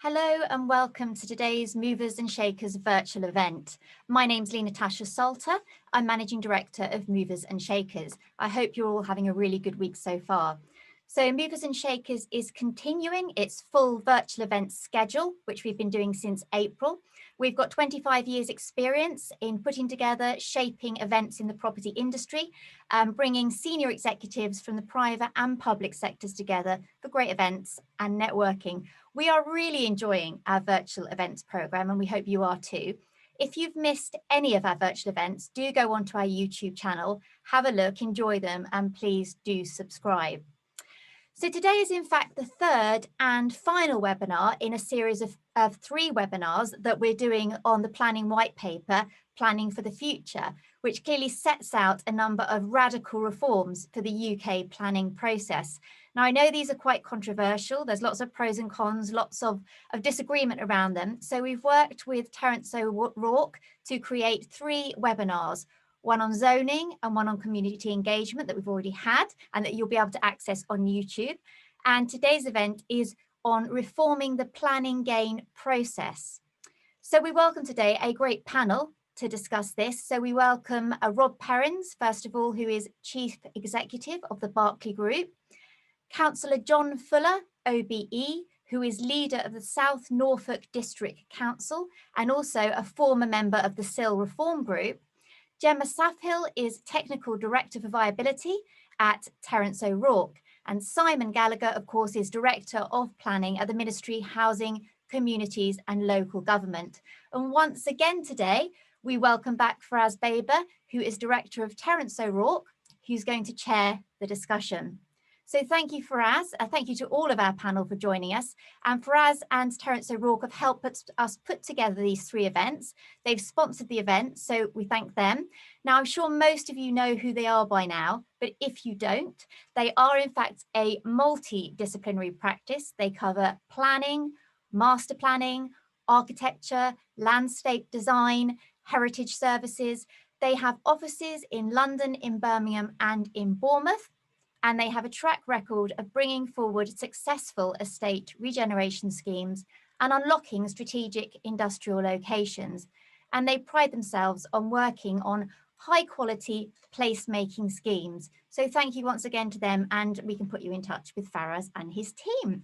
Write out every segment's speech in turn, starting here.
Hello and welcome to today's Movers and Shakers virtual event. My name's Natasha Salter. I'm Managing Director of Movers and Shakers. I hope you're all having a really good week so far. So Movers and Shakers is continuing its full virtual event schedule, which we've been doing since April. We've got 25 years experience in putting together, shaping events in the property industry, bringing senior executives from the private and public sectors together for great events and networking. We are really enjoying our virtual events program and we hope you are too. If you've missed any of our virtual events, do go onto our YouTube channel, have a look, enjoy them, and please do subscribe. So today is in fact the third and final webinar in a series of 3 webinars that we're doing on the planning white paper, Planning for the Future, which clearly sets out a number of radical reforms for the UK planning process. Now, I know these are quite controversial. There's lots of pros and cons, lots of disagreement around them. So we've worked with Terence O'Rourke to create 3 webinars, one on zoning and one on community engagement that we've already had and that you'll be able to access on YouTube. And today's event is on reforming the planning gain process. So we welcome today a great panel to discuss this. So we welcome Rob Perrins, first of all, who is Chief Executive of the Berkeley Group, Councillor John Fuller, OBE, who is leader of the South Norfolk District Council and also a former member of the SIL Reform Group. Gemma Safhill is Technical Director for Viability at Terence O'Rourke. And Simon Gallagher, of course, is Director of Planning at the Ministry Housing, Communities and Local Government. And once again today, we welcome back Faraz Baber, who is Director of Terence O'Rourke, who's going to chair the discussion. So thank you, Faraz. Thank you to all of our panel for joining us. And Faraz and Terence O'Rourke have helped us put together these 3 events. They've sponsored the event, so we thank them. Now, I'm sure most of you know who they are by now, but if you don't, they are in fact a multidisciplinary practice. They cover planning, master planning, architecture, landscape design, heritage services. They have offices in London, in Birmingham and in Bournemouth. And they have a track record of bringing forward successful estate regeneration schemes and unlocking strategic industrial locations. And they pride themselves on working on high quality placemaking schemes. So thank you once again to them, and we can put you in touch with Faraz and his team.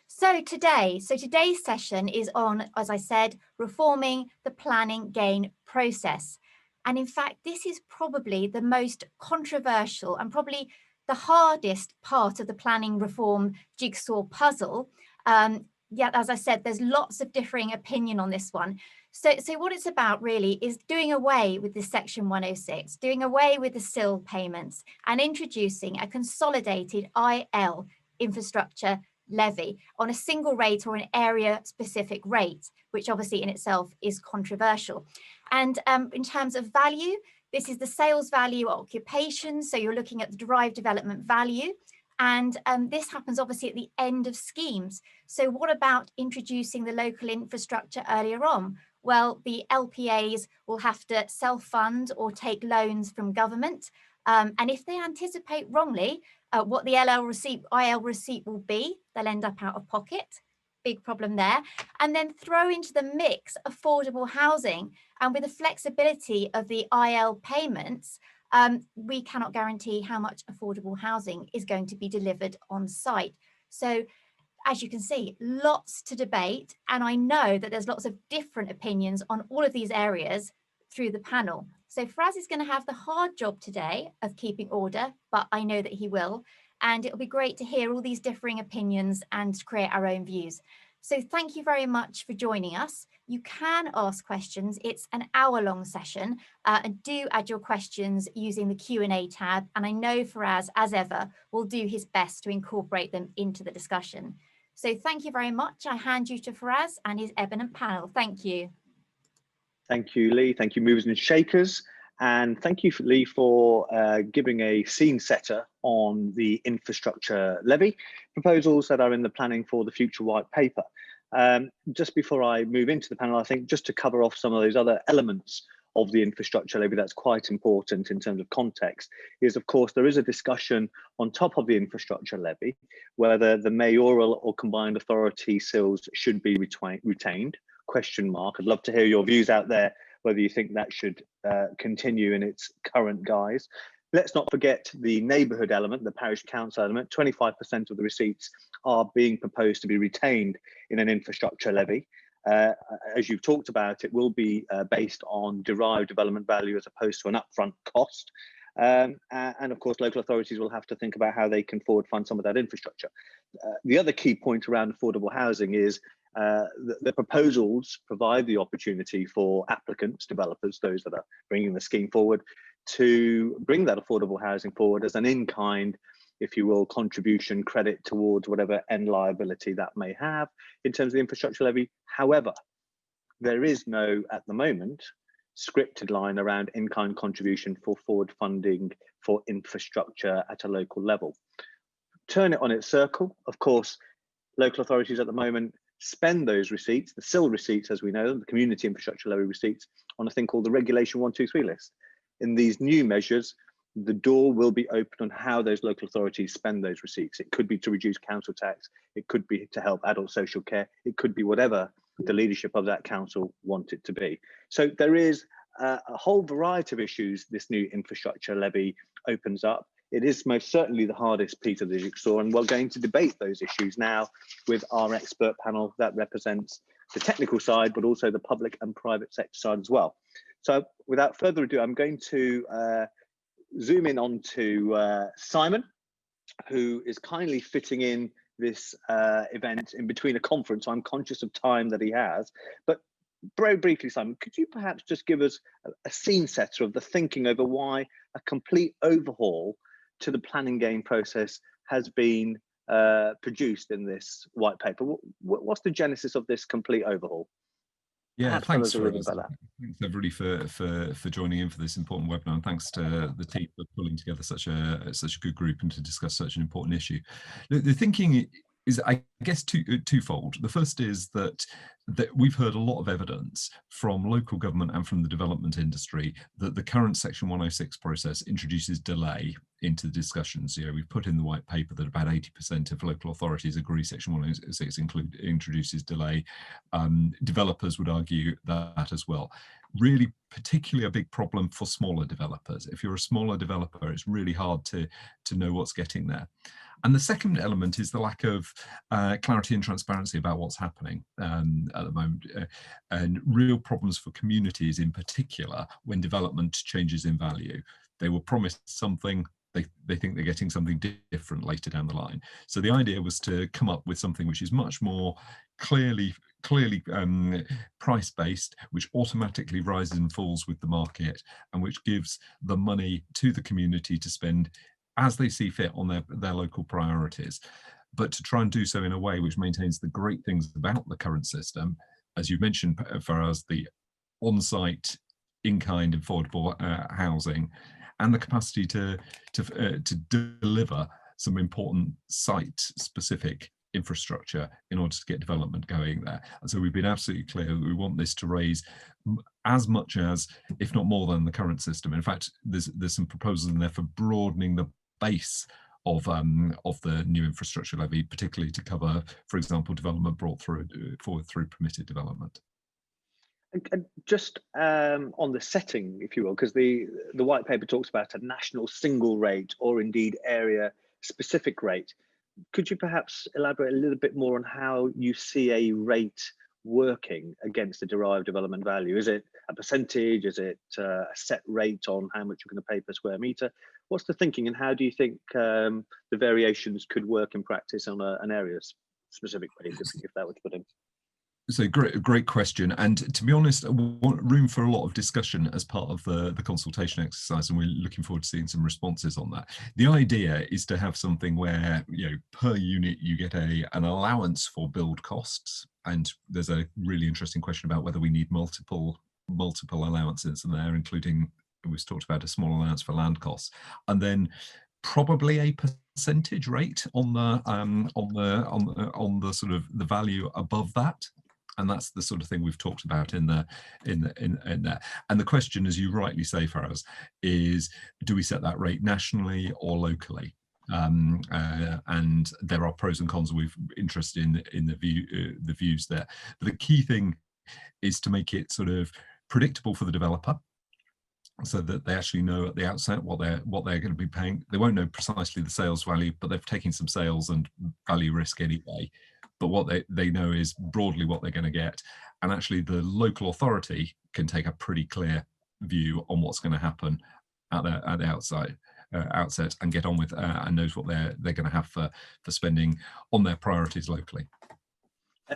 So today's session is on, as I said, reforming the planning gain process. And in fact, this is probably the most controversial and probably the hardest part of the planning reform jigsaw puzzle. Yet, as I said, there's lots of differing opinion on this one. So what it's about really is doing away with this Section 106, doing away with the SIL payments and introducing a consolidated IL infrastructure levy on a single rate or an area specific rate, which obviously in itself is controversial. And in terms of value, this is the sales value occupation. So you're looking at the derived development value. And this happens obviously at the end of schemes. So what about introducing the local infrastructure earlier on? Well, the LPAs will have to self-fund or take loans from government. And if they anticipate wrongly what the IL receipt will be, they'll end up out of pocket. Big problem there. And then throw into the mix affordable housing. And with the flexibility of the IL payments, we cannot guarantee how much affordable housing is going to be delivered on site. So as you can see, lots to debate. And I know that there's lots of different opinions on all of these areas through the panel. So Faraz is going to have the hard job today of keeping order, but I know that he will. And it'll be great to hear all these differing opinions and create our own views. So thank you very much for joining us. You can ask questions. It's an hour-long session, and do add your questions using the Q&A tab. And I know Faraz, as ever, will do his best to incorporate them into the discussion. So thank you very much. I hand you to Faraz and his eminent panel. Thank you. Thank you, Lee. Thank you, Movers and Shakers. And thank you, Lee, for giving a scene setter on the infrastructure levy proposals that are in the Planning for the Future white paper. Just before I move into the panel, I think just to cover off some of those other elements of the infrastructure levy that's quite important in terms of context is, of course, there is a discussion on top of the infrastructure levy whether the mayoral or combined authority sills should be retained. Question mark. I'd love to hear your views out there, whether you think that should continue in its current guise. Let's not forget the neighbourhood element, the parish council element. 25% of the receipts are being proposed to be retained in an infrastructure levy. As you've talked about, it will be based on derived development value as opposed to an upfront cost. And of course, local authorities will have to think about how they can forward fund some of that infrastructure. The other key point around affordable housing is the proposals provide the opportunity for applicants, developers, those that are bringing the scheme forward, to bring that affordable housing forward as an in-kind, if you will, contribution credit towards whatever end liability that may have in terms of the infrastructure levy. However, there is no, at the moment, scripted line around in-kind contribution for forward funding for infrastructure at a local level. Turn it on its circle. Of course, local authorities at the moment spend those receipts, the SIL receipts as we know them, the community infrastructure levy receipts, on a thing called the Regulation 123 list. In these new measures, the door will be open on how those local authorities spend those receipts. It could be to reduce council tax, it could be to help adult social care, it could be whatever the leadership of that council want it to be. So there is a whole variety of issues this new infrastructure levy opens up. It is most certainly the hardest piece of the jigsaw, and we're going to debate those issues now with our expert panel that represents the technical side, but also the public and private sector side as well. So without further ado, I'm going to zoom in onto Simon, who is kindly fitting in this event in between a conference. I'm conscious of time that he has, but very briefly, Simon, could you perhaps just give us a scene setter of the thinking over why a complete overhaul to the planning game process has been produced in this white paper? What's the genesis of this complete overhaul? Yeah, Perhaps thanks tell us a little bit about that. Thanks everybody for joining in for this important webinar, and thanks to the team for pulling together such a good group and to discuss such an important issue. The thinking is, I guess, twofold. The first is that we've heard a lot of evidence from local government and from the development industry that the current Section 106 process introduces delay into the discussions. You know, we've put in the white paper that about 80% of local authorities agree Section 106 introduces delay. Developers would argue that as well. Really, particularly a big problem for smaller developers. If you're a smaller developer, it's really hard to know what's getting there. And the second element is the lack of clarity and transparency about what's happening at the moment, and real problems for communities in particular when development changes in value. They were promised something, they think they're getting something different later down the line. So the idea was to come up with something which is much more clearly price-based, which automatically rises and falls with the market, and which gives the money to the community to spend as they see fit on their local priorities, but to try and do so in a way which maintains the great things about the current system, as you mentioned, Faraz, the on-site, in-kind affordable housing, and the capacity to deliver some important site-specific infrastructure in order to get development going there. And so we've been absolutely clear that we want this to raise as much as, if not more than, the current system. In fact, there's some proposals in there for broadening the base of the new infrastructure levy, particularly to cover, for example, development brought forward through permitted development. And just on the setting, if you will, because the white paper talks about a national single rate or indeed area specific rate. Could you perhaps elaborate a little bit more on how you see a rate working against the derived development value? Is it a percentage? Is it a set rate on how much you're going to pay per square meter? What's the thinking, and how do you think the variations could work in practice on an area specific basis, if that were to put in? So great question, and to be honest, I want room for a lot of discussion as part of the consultation exercise, and we're looking forward to seeing some responses on that. The idea is to have something where, you know, per unit you get an allowance for build costs, and there's a really interesting question about whether we need multiple allowances in there, including, we've talked about a small allowance for land costs, and then probably a percentage rate on the sort of the value above that. And that's the sort of thing we've talked about in there. And the question, as you rightly say, Faraz, is do we set that rate nationally or locally? And there are pros and cons. We're interested in the views there. But the key thing is to make it sort of predictable for the developer, so that they actually know at the outset what they're going to be paying. They won't know precisely the sales value, but they've taken some sales and value risk anyway. But what they know is broadly what they're going to get. And actually the local authority can take a pretty clear view on what's going to happen at the outset and get on with and knows what they're going to have for spending on their priorities locally.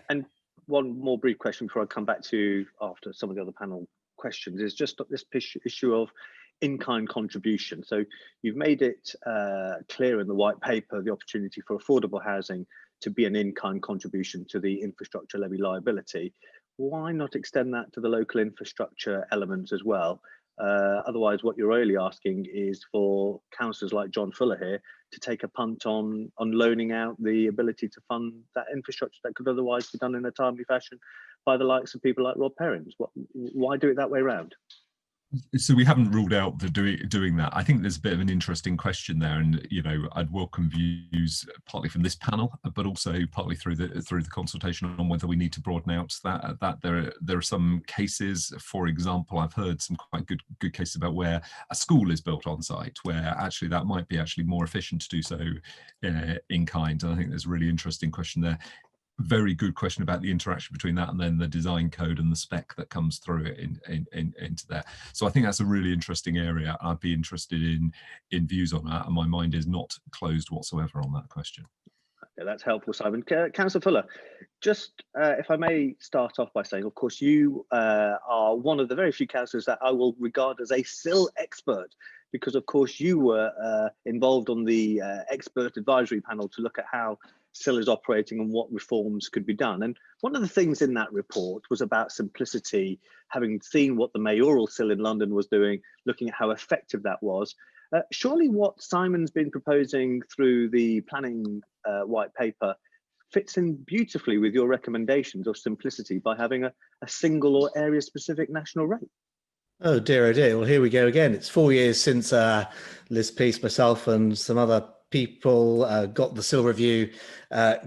And one more brief question before I come back to you after some of the other panel questions is just this issue of in-kind contribution. So you've made it clear in the white paper the opportunity for affordable housing to be an in-kind contribution to the infrastructure levy liability. Why not extend that to the local infrastructure elements as well? Otherwise, what you're really asking is for councillors like John Fuller here to take a punt on loaning out the ability to fund that infrastructure that could otherwise be done in a timely fashion by the likes of people like Rob Perrins. Why do it that way around? So we haven't ruled out the doing that. I think there's a bit of an interesting question there, and I'd welcome views partly from this panel, but also partly through the consultation on whether we need to broaden out that there are some cases. For example, I've heard some quite good cases about where a school is built on site, where actually that might be actually more efficient to do so in kind. And I think there's a really interesting question there. Very good question about the interaction between that and then the design code and the spec that comes through it into there. So I think that's a really interesting area. I'd be interested in views on that, and my mind is not closed whatsoever on that question. Okay, that's helpful, Simon. Councillor Fuller, just if I may start off by saying, of course, you are one of the very few councillors that I will regard as a SIL expert, because of course you were involved on the expert advisory panel to look at how SIL is operating and what reforms could be done. And one of the things in that report was about simplicity, having seen what the mayoral SIL in London was doing, looking at how effective that was. Surely what Simon's been proposing through the planning white paper fits in beautifully with your recommendations of simplicity by having a single or area specific national rate. Oh dear, well here we go again. It's 4 years since Liz Peace, myself and some other people got the SIL review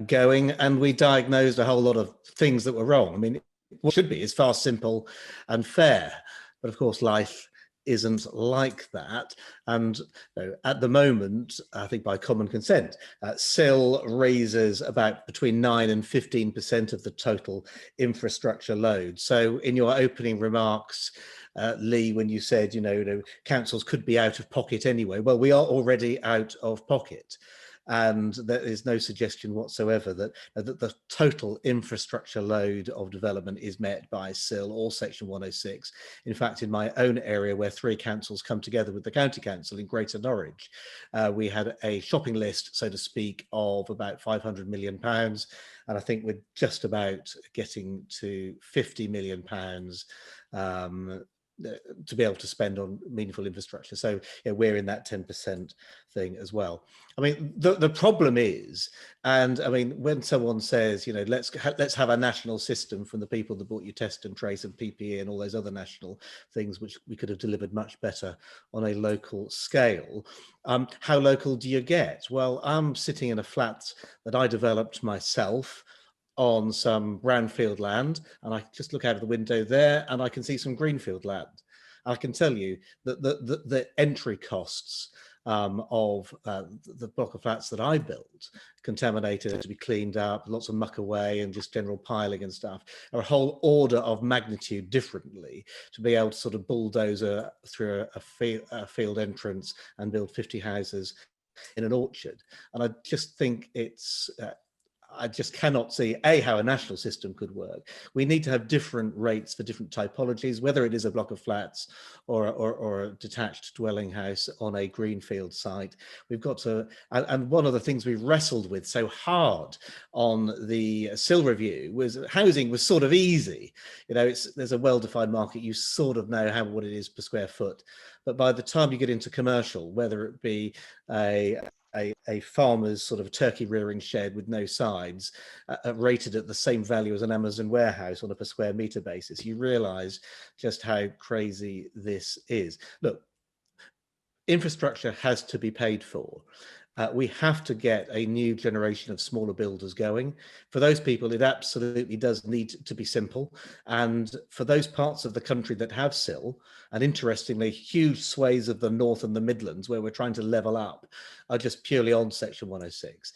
going, and we diagnosed a whole lot of things that were wrong. I mean, what should be is fast, simple and fair, but of course life isn't like that. And at the moment, I think by common consent, SIL raises about between 9 and 15% of the total infrastructure load. So in your opening remarks, Lee, when you said, councils could be out of pocket anyway, well, we are already out of pocket. And there is no suggestion whatsoever that the total infrastructure load of development is met by SIL or Section 106. In fact, in my own area, where 3 councils come together with the county council in Greater Norwich, we had a shopping list, so to speak, of about £500 million. And I think we're just about getting to £50 million to be able to spend on meaningful infrastructure. So we're in that 10% thing as well. I mean, the problem is, and I mean, when someone says, let's have a national system from the people that bought you test and trace and PPE and all those other national things, which we could have delivered much better on a local scale. How local do you get? Well, I'm sitting in a flat that I developed myself on some brownfield land, and I just look out of the window there and I can see some greenfield land. I can tell you that the entry costs of the block of flats that I built, contaminated, to be cleaned up, lots of muck away and just general piling and stuff, are a whole order of magnitude differently to be able to sort of bulldozer through a field entrance and build 50 houses in an orchard. And I just think it's I just cannot see how a national system could work. We need to have different rates for different typologies, whether it is a block of flats or a detached dwelling house on a greenfield site. We've got to, and one of the things we wrestled with so hard on the SIL review was housing was sort of easy. There's a well-defined market. You sort of know what it is per square foot. But by the time you get into commercial, whether it be a a farmer's sort of turkey rearing shed with no sides rated at the same value as an Amazon warehouse on a per square meter basis, you realize just how crazy this is. Look, infrastructure has to be paid for. We have to get a new generation of smaller builders going. For those people, it absolutely does need to be simple. And for those parts of the country that have SIL, and interestingly, huge swathes of the North and the Midlands where we're trying to level up are just purely on Section 106.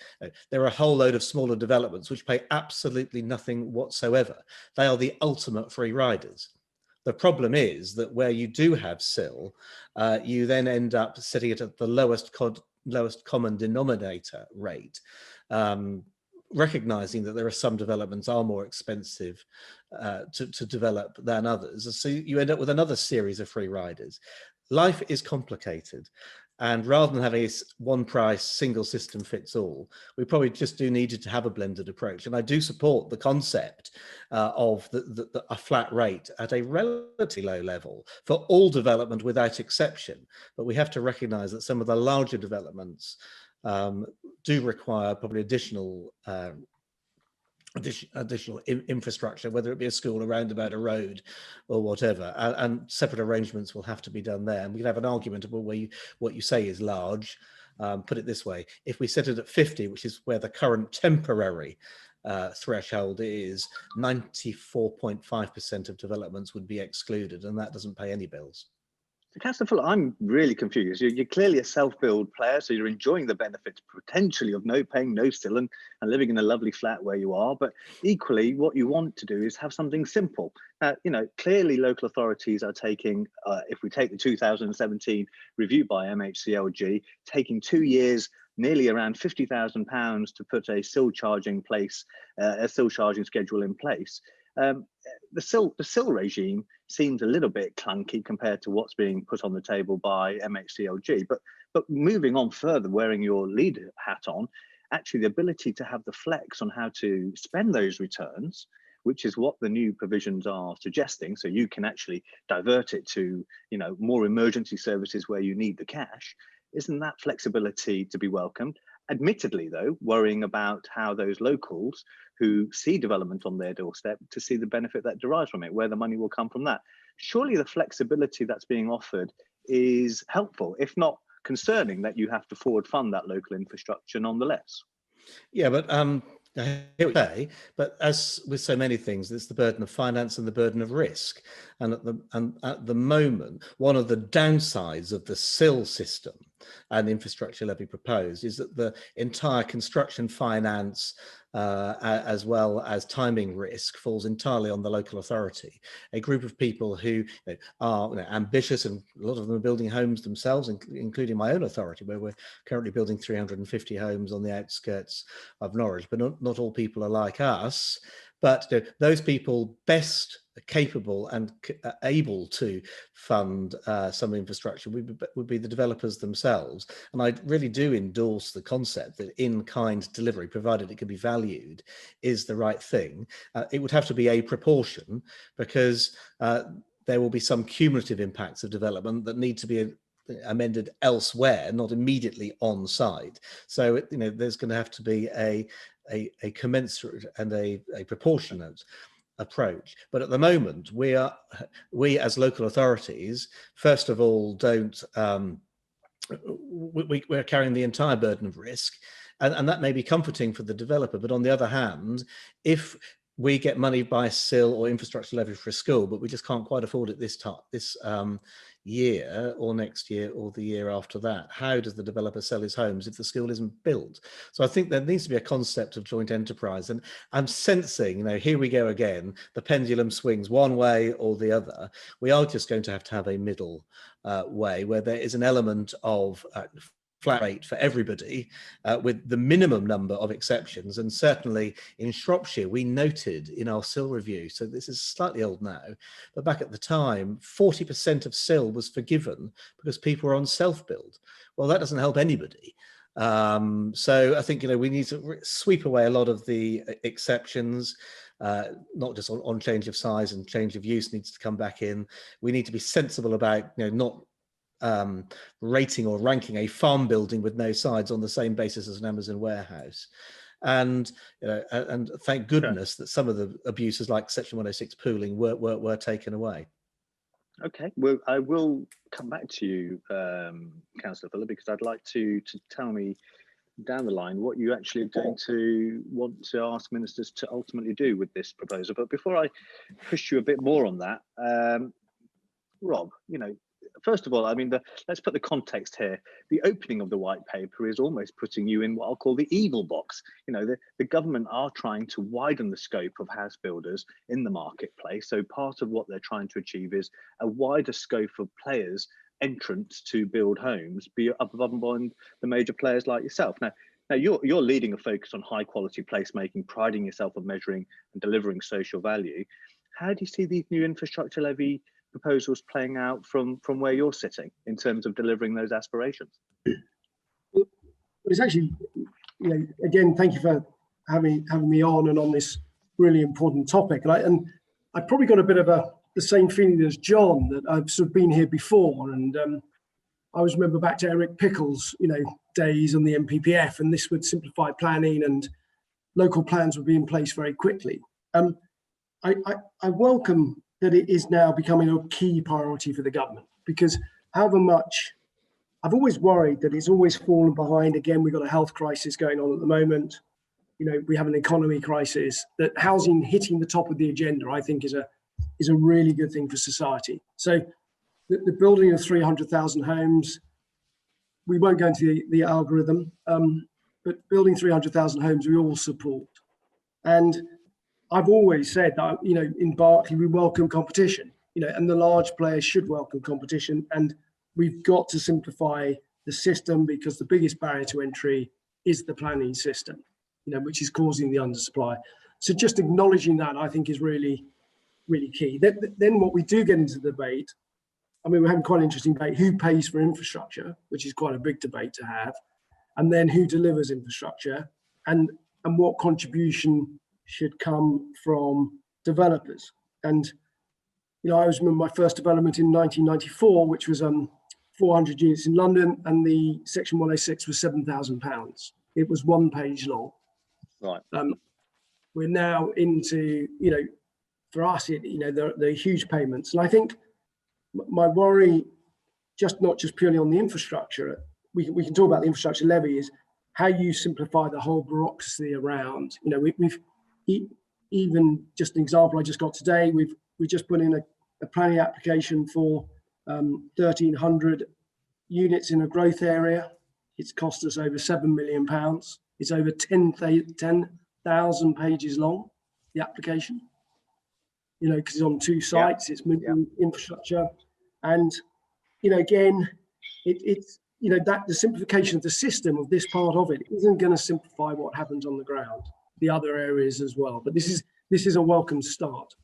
There are a whole load of smaller developments which pay absolutely nothing whatsoever. They are the ultimate free riders. The problem is that where you do have SIL, you then end up setting it at the lowest common denominator rate, recognizing that there are some developments are more expensive to develop than others. So you end up with another series of free riders. Life is complicated. And rather than having a one price, single system fits all, we probably just do need to have a blended approach. And I do support the concept of a flat rate at a relatively low level for all development without exception. But we have to recognize that some of the larger developments do require probably additional infrastructure, whether it be a school, a roundabout, a road, or whatever, and separate arrangements will have to be done there. And we can have an argument about what you say is large. Put it this way: if we set it at 50, which is where the current temporary threshold is, 94.5% of developments would be excluded, and that doesn't pay any bills. So Councillor Fuller, I'm really confused. You're clearly a self-build player, so you're enjoying the benefits potentially of no paying, no SIL, and living in a lovely flat where you are. But equally, what you want to do is have something simple. Clearly local authorities are taking, if we take the 2017 review by MHCLG, taking 2 years, nearly around £50,000 to put a SIL charging schedule in place. The SIL regime seems a little bit clunky compared to what's being put on the table by MHCLG. But moving on further, wearing your leader hat on, actually the ability to have the flex on how to spend those returns, which is what the new provisions are suggesting. So you can actually divert it to, more emergency services where you need the cash. Isn't that flexibility to be welcomed? Admittedly, though, worrying about how those locals who see development on their doorstep to see the benefit that derives from it, where the money will come from that. Surely the flexibility that's being offered is helpful, if not concerning, that you have to forward fund that local infrastructure nonetheless. Yeah, but but as with so many things, there's the burden of finance and the burden of risk. And at the moment, one of the downsides of the SIL system and the infrastructure levy proposed is that the entire construction finance as well as timing risk falls entirely on the local authority, a group of people who are ambitious, and a lot of them are building homes themselves, including my own authority, where we're currently building 350 homes on the outskirts of Norwich. But not all people are like us. But those people best capable and able to fund some infrastructure would be the developers themselves. And I really do endorse the concept that in-kind delivery, provided it can be valued, is the right thing. It would have to be a proportion, because there will be some cumulative impacts of development that need to be amended elsewhere, not immediately on site. So there's going to have to be a commensurate and a proportionate approach. But at the moment, we as local authorities, first of all, we're carrying the entire burden of risk, and that may be comforting for the developer. But on the other hand, if we get money by SIL or infrastructure levy for a school, but we just can't quite afford it this year or next year or the year after that, how does the developer sell his homes if the school isn't built? So I think there needs to be a concept of joint enterprise. And I'm sensing, here we go again, the pendulum swings one way or the other. We are just going to have a middle way where there is an element of flat rate for everybody, with the minimum number of exceptions. And certainly in Shropshire, we noted in our SIL review, so this is slightly old now, but back at the time, 40% of SIL was forgiven because people were on self-build. Well, that doesn't help anybody. So I think, we need to sweep away a lot of the exceptions. Not just on change of size, and change of use needs to come back in. We need to be sensible about, not rating or ranking a farm building with no sides on the same basis as an Amazon warehouse. And and thank goodness that some of the abuses like Section 106 pooling were taken away. Okay, well, I will come back to you, Councillor Fuller, because I'd like to tell me down the line what you actually are going to want to ask ministers to ultimately do with this proposal. But before I push you a bit more on that, Rob, first of all, I mean, let's put the context here. The opening of the white paper is almost putting you in what I'll call the evil box. The government are trying to widen the scope of house builders in the marketplace. So part of what they're trying to achieve is a wider scope of players entrants to build homes, be above and beyond the major players like yourself. Now you're leading a focus on high quality placemaking, priding yourself on measuring and delivering social value. How do you see these new infrastructure levy proposals playing out from where you're sitting in terms of delivering those aspirations? Well, it's actually, again, thank you for having me on and on this really important topic. And I've probably got a bit of the same feeling as John, that I've sort of been here before, and I always remember back to Eric Pickles, days on the MPPF, and this would simplify planning and local plans would be in place very quickly. I welcome that it is now becoming a key priority for the government, because however much I've always worried that it's always fallen behind. Again, we've got a health crisis going on at the moment. We have an economy crisis. That housing hitting the top of the agenda, I think, is a really good thing for society. So the building of 300,000 homes, we won't go into the algorithm, but building 300,000 homes we all support. And I've always said that, in Berkeley, we welcome competition, and the large players should welcome competition. And we've got to simplify the system, because the biggest barrier to entry is the planning system, which is causing the undersupply. So just acknowledging that, I think, is really, really key. Then what we do get into the debate, I mean, we're having quite an interesting debate, who pays for infrastructure, which is quite a big debate to have, and then who delivers infrastructure, and what contribution should come from developers. And I always remember my first development in 1994, which was 400 units in London, and the Section 106 was £7,000. It was 1 page long. Right. We're now into, for us, they're huge payments. And I think my worry, not just purely on the infrastructure, we can talk about the infrastructure levy, is how you simplify the whole bureaucracy around. We've even just an example I just got today, we just put in a planning application for 1,300 units in a growth area. It's cost us over £7 million. It's over 10,000 pages long, the application, because it's on 2 sites, it's moving infrastructure. And, again, it's that the simplification of the system of this part of it isn't going to simplify what happens on the ground, the other areas as well. But this is a welcome start.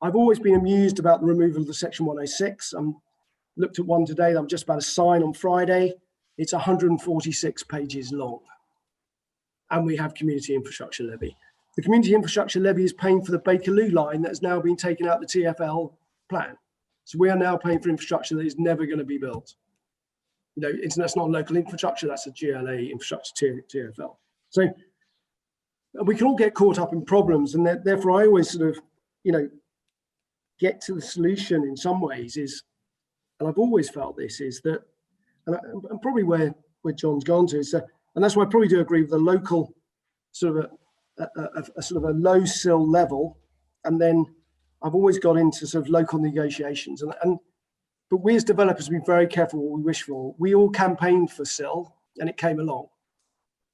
I've always been amused about the removal of the Section 106. Looked at one today that I'm just about to sign on Friday. It's 146 pages long. And we have community infrastructure levy. The community infrastructure levy is paying for the Bakerloo line that has now been taken out of the TfL plan. So we are now paying for infrastructure that is never going to be built. That's not local infrastructure, that's a GLA infrastructure TfL. So we can all get caught up in problems, and therefore I always sort of, get to the solution in some ways is, and I've always felt this, is that, and probably where John's gone to, is that, and that's why I probably do agree with the local sort of a sort of a low sill level, and then I've always got into sort of local negotiations, but we as developers be very careful what we wish for. We all campaigned for sill, and it came along,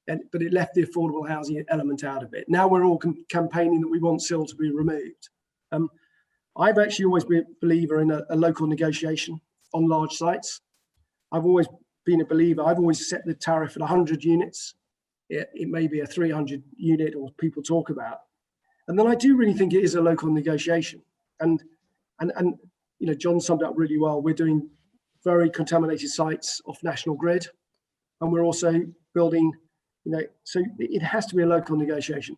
but it left the affordable housing element out of it. Now we're all campaigning that we want sill to be removed. I've actually always been a believer in a local negotiation on large sites. I've always been a believer. I've always set the tariff at 100 units. It may be a 300 unit, or people talk about. And then I do really think it is a local negotiation. And John summed up really well. We're doing very contaminated sites off National Grid, and we're also building, so it has to be a local negotiation.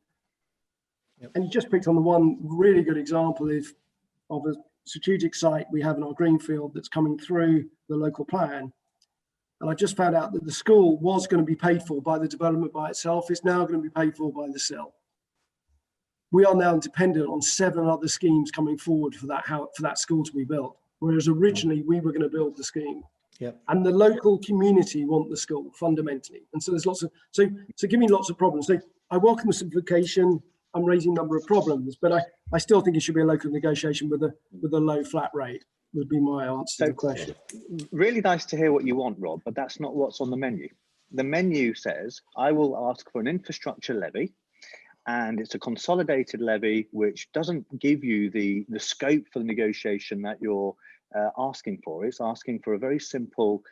Yep. And you just picked on the one really good example of strategic site we have in our greenfield that's coming through the local plan. And I just found out that the school was going to be paid for by the development by itself. It's now going to be paid for by the SIL. We are now dependent on 7 other schemes coming forward for that school to be built, whereas originally we were going to build the scheme. Yep. And the local community want the school fundamentally. And so there's lots of, so giving lots of problems. So I welcome the simplification. I'm raising a number of problems, but I still think it should be a local negotiation with a low flat rate, would be my answer to the question. Really nice to hear what you want, Rob, but that's not what's on the menu. The menu says, I will ask for an infrastructure levy, and it's a consolidated levy, which doesn't give you the scope for the negotiation that you're asking for. It's asking for a very simple,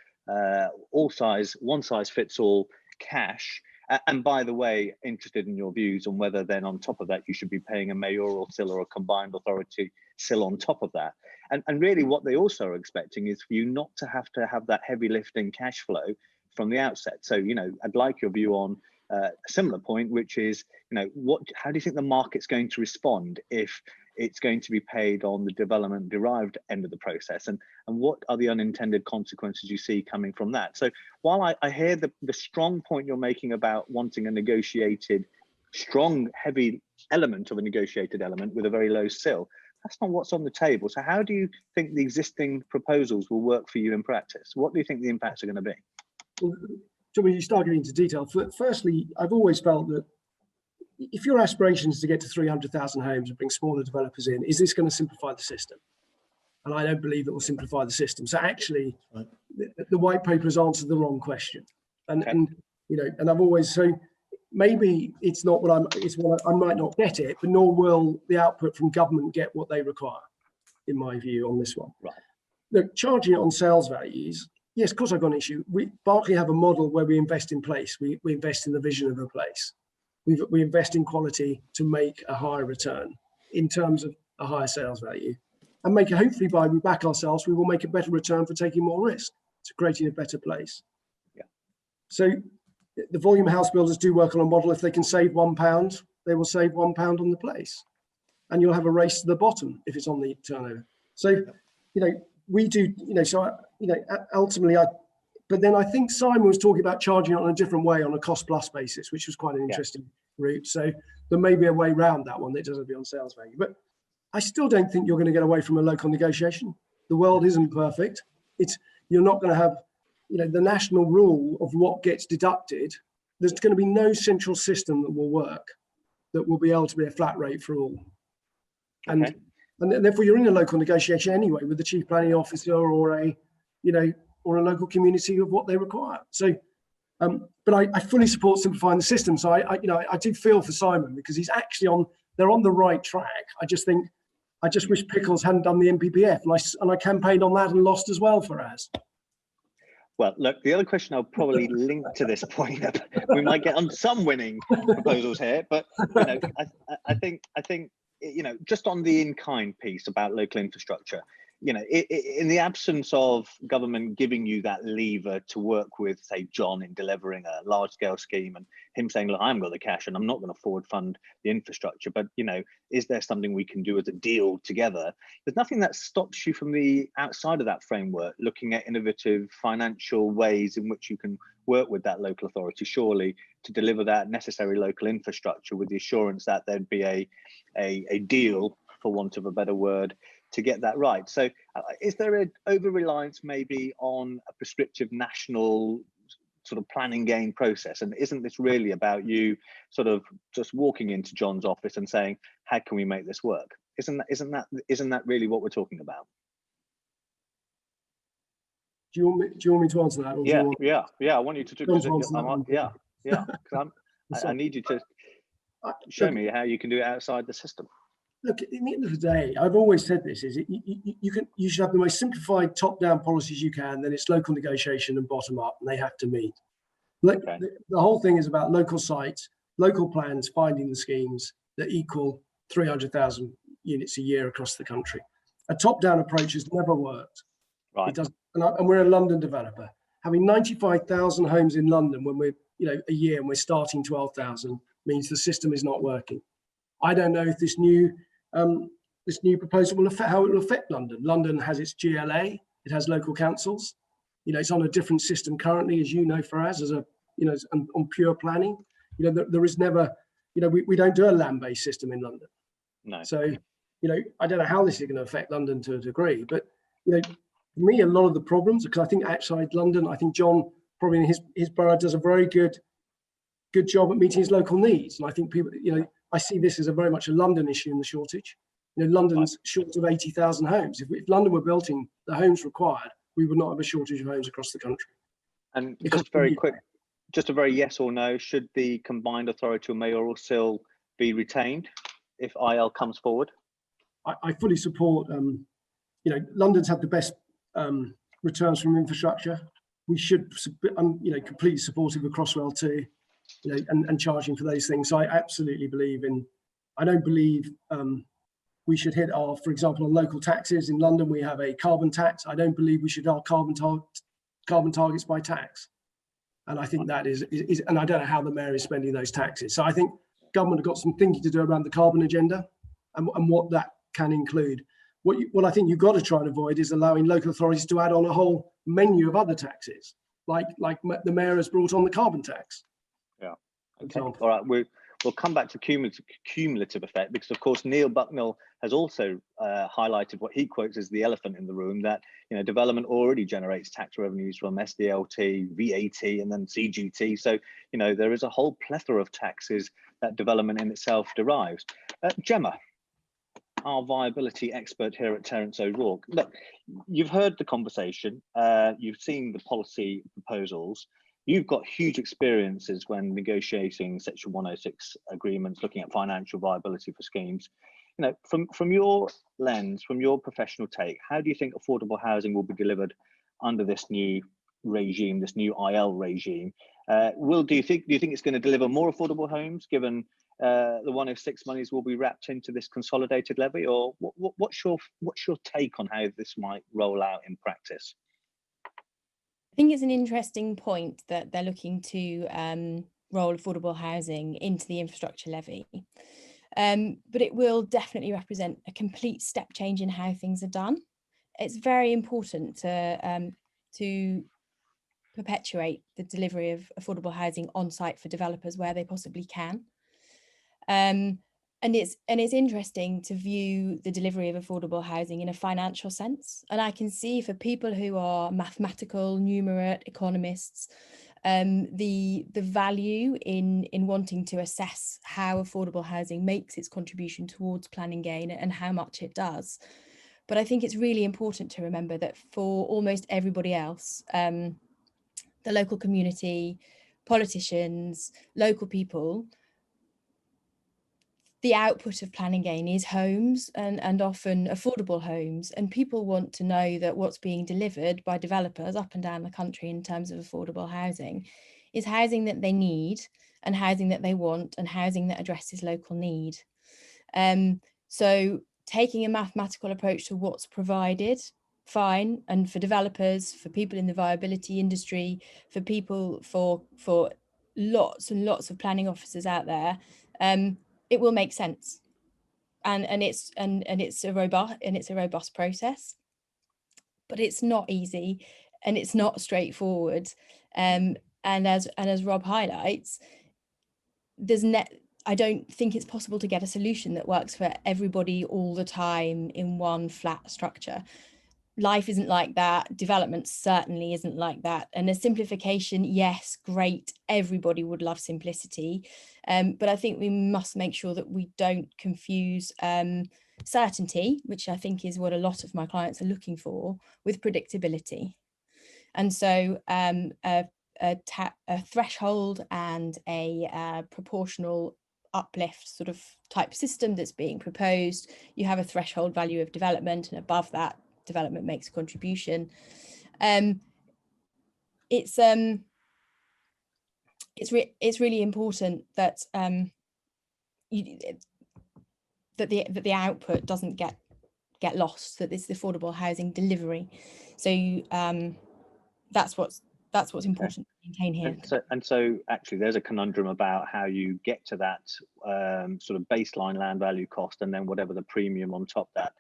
one size fits all cash. And by the way, interested in your views on whether then on top of that, you should be paying a mayoral SIL or a combined authority SIL on top of that. And really what they also are expecting is for you not to have that heavy lifting cash flow from the outset. So, I'd like your view on a similar point, which is, how do you think the market's going to respond if it's going to be paid on the development derived end of the process, and what are the unintended consequences you see coming from that? So while I hear the strong point you're making about wanting a negotiated, strong, heavy element of a negotiated element with a very low SIL, that's not what's on the table. So how do you think the existing proposals will work for you in practice? What do you think the impacts are going to be? Well, so when you start getting into detail, firstly, I've always felt that if your aspiration is to get to 300,000 homes and bring smaller developers in, is this going to simplify the system? And I don't believe it will simplify the system. So actually, right, the white paper has answered the wrong question. And I've always, so maybe it's not it's what I might not get it, but nor will the output from government get what they require, in my view, on this one. Right. Look, charging it on sales values, yes, of course I've got an issue. Berkeley have a model where we invest in place. We invest in the vision of a place. We invest in quality to make a higher return in terms of a higher sales value, and hopefully by we back ourselves, we will make a better return for taking more risk to creating a better place. Yeah. So the volume house builders do work on a model. If they can save £1, they will save £1 on the place, and you'll have a race to the bottom if it's on the turnover. So, we do, ultimately, but then I think Simon was talking about charging it on a different way on a cost plus basis, which was quite an interesting route. So there may be a way around that one that doesn't be on sales value. But I still don't think you're going to get away from a local negotiation. The world isn't perfect. You're not going to have, the national rule of what gets deducted. There's going to be no central system that will work, that will be able to be a flat rate for all. Okay. And therefore you're in a local negotiation anyway with the chief planning officer or a local community of what they require. So, but I fully support simplifying the system. So I do feel for Simon, because he's actually they're on the right track. I just wish Pickles hadn't done the NPPF, and I campaigned on that and lost as well for us. Well, look, the other question I'll probably link to this point, we might get on some winning proposals here, but I think just on the in-kind piece about local infrastructure, in the absence of government giving you that lever to work with, say, John in delivering a large-scale scheme, and him saying, look, I haven't got the cash and I'm not going to forward fund the infrastructure, but, is there something we can do as a deal together? There's nothing that stops you from the outside of that framework, looking at innovative financial ways in which you can work with that local authority, surely, to deliver that necessary local infrastructure with the assurance that there'd be a deal, for want of a better word, to get that right. So is there an over-reliance maybe on a prescriptive national sort of planning game process? And isn't this really about you sort of just walking into John's office and saying, how can we make this work? Isn't that really what we're talking about? Do you want me to answer that? Or I want you to do because I need you to show me how you can do it outside the system. Look, at the end of the day, I've always said this, is you should have the most simplified top-down policies you can, then it's local negotiation and bottom-up, and they have to meet. Okay. The whole thing is about local sites, local plans, finding the schemes that equal 300,000 units a year across the country. A top-down approach has never worked. Right. It doesn't, and we're a London developer. Having 95,000 homes in London when we're, a year and we're starting 12,000 means the system is not working. I don't know if this new this new proposal will affect, how it will affect London. London has its GLA, it has local councils. It's on a different system currently, as you know, Faraz, as a, on pure planning. There is never, we don't do a land-based system in London. No. So, I don't know how this is going to affect London to a degree, but, for me, a lot of the problems, because I think outside London, I think John probably in his borough does a very good job at meeting his local needs. And I think people, I see this as a very much a London issue in the shortage. London's short of 80,000 homes. If London were building the homes required, we would not have a shortage of homes across the country. And just very quick, just a very yes or no, should the combined authority or mayoral still be retained if IL comes forward? I fully support, London's had the best returns from infrastructure. We should, completely supportive of Crossrail too, and charging for those things. So I absolutely believe in, I don't believe we should hit our, for example, on local taxes. In London, we have a carbon tax. I don't believe we should hit our carbon targets by tax. And I think that is, and I don't know how the mayor is spending those taxes. So I think government have got some thinking to do around the carbon agenda and what that can include. What I think you've got to try and avoid is allowing local authorities to add on a whole menu of other taxes, like the mayor has brought on the carbon tax. Yeah. Okay. All right. We'll come back to cumulative effect, because of course Neil Bucknell has also highlighted what he quotes as the elephant in the room, that development already generates tax revenues from SDLT, VAT, and then CGT. So there is a whole plethora of taxes that development in itself derives. Gemma, our viability expert here at Terence O'Rourke. Look, you've heard the conversation, you've seen the policy proposals, you've got huge experiences when negotiating Section 106 agreements, looking at financial viability for schemes. From your lens, from your professional take, how do you think affordable housing will be delivered under this new regime, this new IL regime? Do you think it's going to deliver more affordable homes, given the 106 monies will be wrapped into this consolidated levy, or what's your take on how this might roll out in practice? I think it's an interesting point that they're looking to roll affordable housing into the infrastructure levy, but it will definitely represent a complete step change in how things are done. It's very important to perpetuate the delivery of affordable housing on site for developers where they possibly can. And it's interesting to view the delivery of affordable housing in a financial sense. And I can see for people who are mathematical, numerate economists, the value in wanting to assess how affordable housing makes its contribution towards planning gain and how much it does. But I think it's really important to remember that for almost everybody else, the local community, politicians, local people, the output of planning gain is homes and often affordable homes. And people want to know that what's being delivered by developers up and down the country in terms of affordable housing is housing that they need and housing that they want and housing that addresses local need. So taking a mathematical approach to what's provided, fine. And for developers, for people in the viability industry, for people, for lots and lots of planning officers out there, it will make sense, and it's a robust process, but it's not easy and it's not straightforward. And as Rob highlights, I don't think it's possible to get a solution that works for everybody all the time in one flat structure. Life isn't like that. Development certainly isn't like that. And a simplification, yes, great. Everybody would love simplicity. But I think we must make sure that we don't confuse certainty, which I think is what a lot of my clients are looking for, with predictability. And so a threshold and a proportional uplift sort of type system that's being proposed. You have a threshold value of development, and above that, development makes a contribution. It's really important that the output doesn't get lost, that this is affordable housing delivery. So that's that's what's important to maintain here. And so actually there's a conundrum about how you get to that sort of baseline land value cost, and then whatever the premium on top, that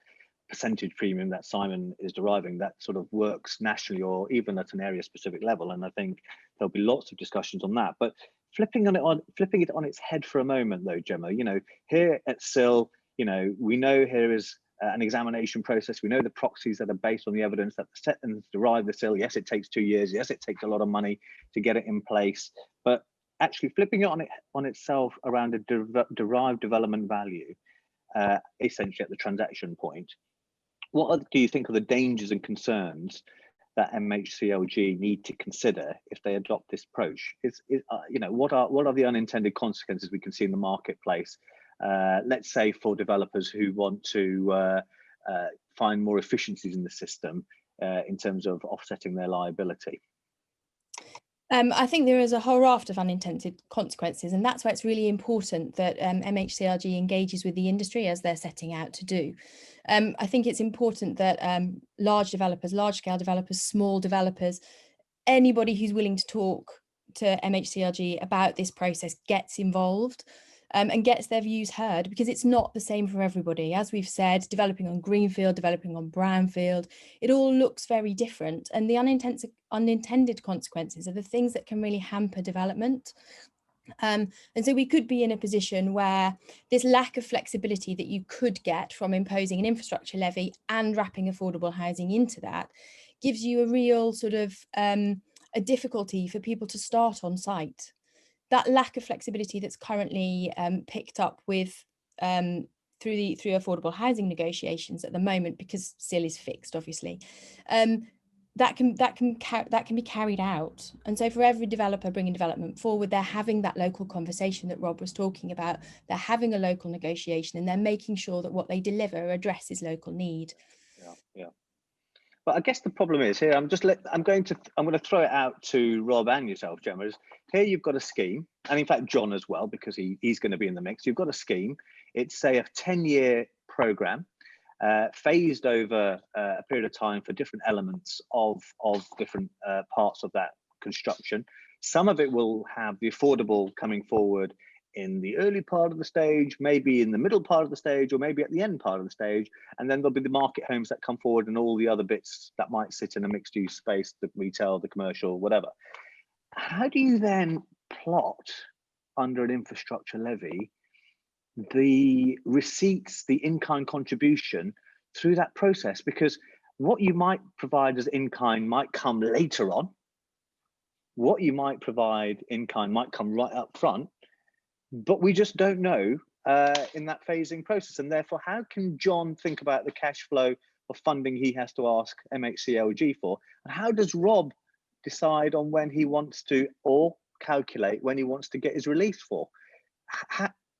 percentage premium that Simon is deriving, that sort of works nationally or even at an area specific level. And I think there'll be lots of discussions on that. But flipping it on its head for a moment though, Gemma, you know, here at SIL, you know, we know here is an examination process. We know the proxies that are based on the evidence that the settings derive the SIL. Yes, it takes 2 years. Yes, it takes a lot of money to get it in place. But actually flipping it on itself around a derived development value, essentially at the transaction point, what do you think are the dangers and concerns that MHCLG need to consider if they adopt this approach? You know, what are the unintended consequences we can see in the marketplace? Let's say for developers who want to find more efficiencies in the system in terms of offsetting their liability. I think there is a whole raft of unintended consequences, and that's why it's really important that MHCLG engages with the industry as they're setting out to do. I think it's important that large developers, large-scale developers, small developers, anybody who's willing to talk to MHCLG about this process gets involved and gets their views heard, because it's not the same for everybody. As we've said, developing on greenfield, developing on brownfield, it all looks very different. And the unintended consequences are the things that can really hamper development. And so we could be in a position where this lack of flexibility that you could get from imposing an infrastructure levy and wrapping affordable housing into that gives you a real sort of a difficulty for people to start on site. That lack of flexibility that's currently picked up with through affordable housing negotiations at the moment, because SIL is fixed, obviously, that can be carried out. And so for every developer bringing development forward, they're having that local conversation that Rob was talking about. They're having a local negotiation, and they're making sure that what they deliver addresses local need. Yeah. But I guess the problem is here, I'm going to throw it out to Rob and yourself, Gemma. Here you've got a scheme, and in fact John as well, because he's going to be in the mix. You've got a scheme. It's, say, a 10-year program, phased over a period of time for different elements of different parts of that construction. Some of it will have the affordable coming forward in the early part of the stage, maybe in the middle part of the stage, or maybe at the end part of the stage. And then there'll be the market homes that come forward and all the other bits that might sit in a mixed use space, the retail, the commercial, whatever. How do you then plot under an infrastructure levy the receipts, the in-kind contribution through that process? Because what you might provide as in-kind might come later on. What you might provide in-kind might come right up front. But we just don't know in that phasing process. And therefore, how can John think about the cash flow of funding he has to ask MHCLG for? And how does Rob decide on when he wants to, or calculate when he wants to get his release for?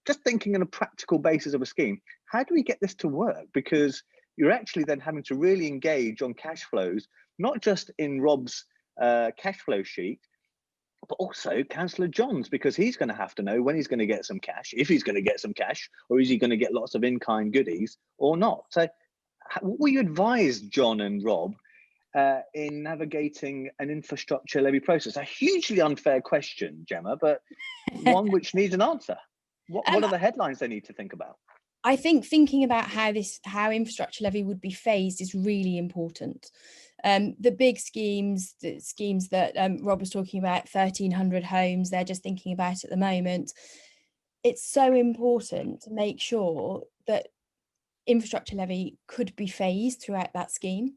Just thinking on a practical basis of a scheme, how do we get this to work? Because you're actually then having to really engage on cash flows, not just in Rob's cash flow sheet, but also Councillor John's, because he's going to have to know when he's going to get some cash, if he's going to get some cash, or is he going to get lots of in-kind goodies or not? So what will you advise John and Rob in navigating an infrastructure levy process? A hugely unfair question, Gemma, but one which needs an answer. What are the headlines they need to think about? I think thinking about how infrastructure levy would be phased is really important. The big schemes, that Rob was talking about, 1,300 homes, they're just thinking about at the moment. It's so important to make sure that infrastructure levy could be phased throughout that scheme.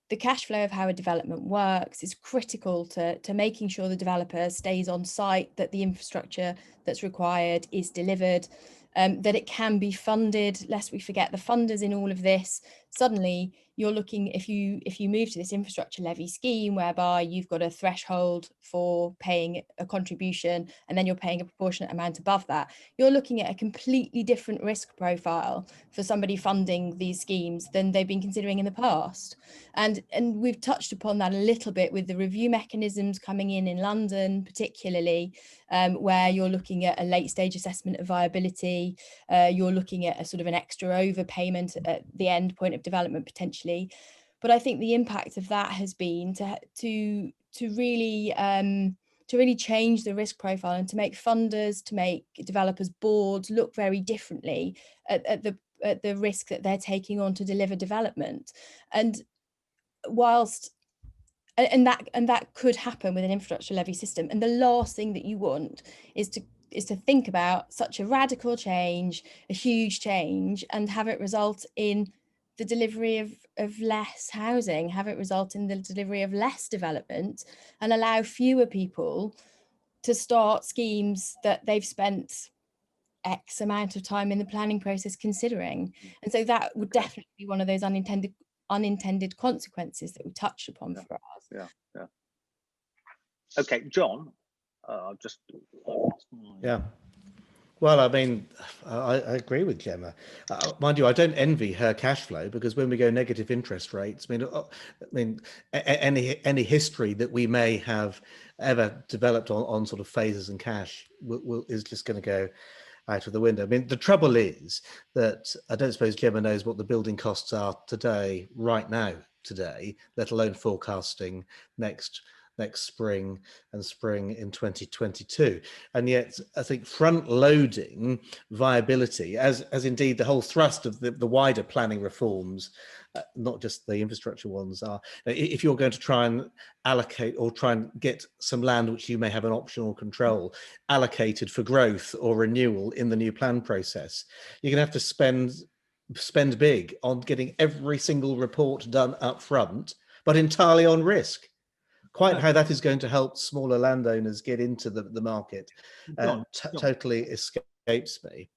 The cash flow of how a development works is critical to making sure the developer stays on site, that the infrastructure that's required is delivered, that it can be funded. Lest we forget the funders in all of this. Suddenly you're looking, if you move to this infrastructure levy scheme whereby you've got a threshold for paying a contribution and then you're paying a proportionate amount above that, you're looking at a completely different risk profile for somebody funding these schemes than they've been considering in the past. And we've touched upon that a little bit with the review mechanisms coming in London, particularly, where you're looking at a late stage assessment of viability, you're looking at a sort of an extra overpayment at the end point of development potentially. But I think the impact of that has been to really change the risk profile and to make funders, to make developers boards look very differently at the risk that they're taking on to deliver development. And whilst that could happen with an infrastructure levy system, and the last thing that you want is to think about such a radical change, a huge change, and have it result in the delivery of less housing, have it result in the delivery of less development, and allow fewer people to start schemes that they've spent X amount of time in the planning process considering. And so that would definitely be one of those unintended consequences that we touched upon for us. Yeah. Okay, John, just yeah. Well, I mean, I agree with Gemma. Mind you, I don't envy her cash flow, because when we go negative interest rates, any history that we may have ever developed on sort of phases and cash is just going to go out of the window. I mean, the trouble is that I don't suppose Gemma knows what the building costs are right now, let alone forecasting next spring and spring in 2022. And yet I think front loading viability, as indeed the whole thrust of the wider planning reforms, not just the infrastructure ones, are if you're going to try and allocate or try and get some land which you may have an optional control allocated for growth or renewal in the new plan process, you're going to have to spend big on getting every single report done up front, but entirely on risk. Quite how that is going to help smaller landowners get into the market totally escapes me.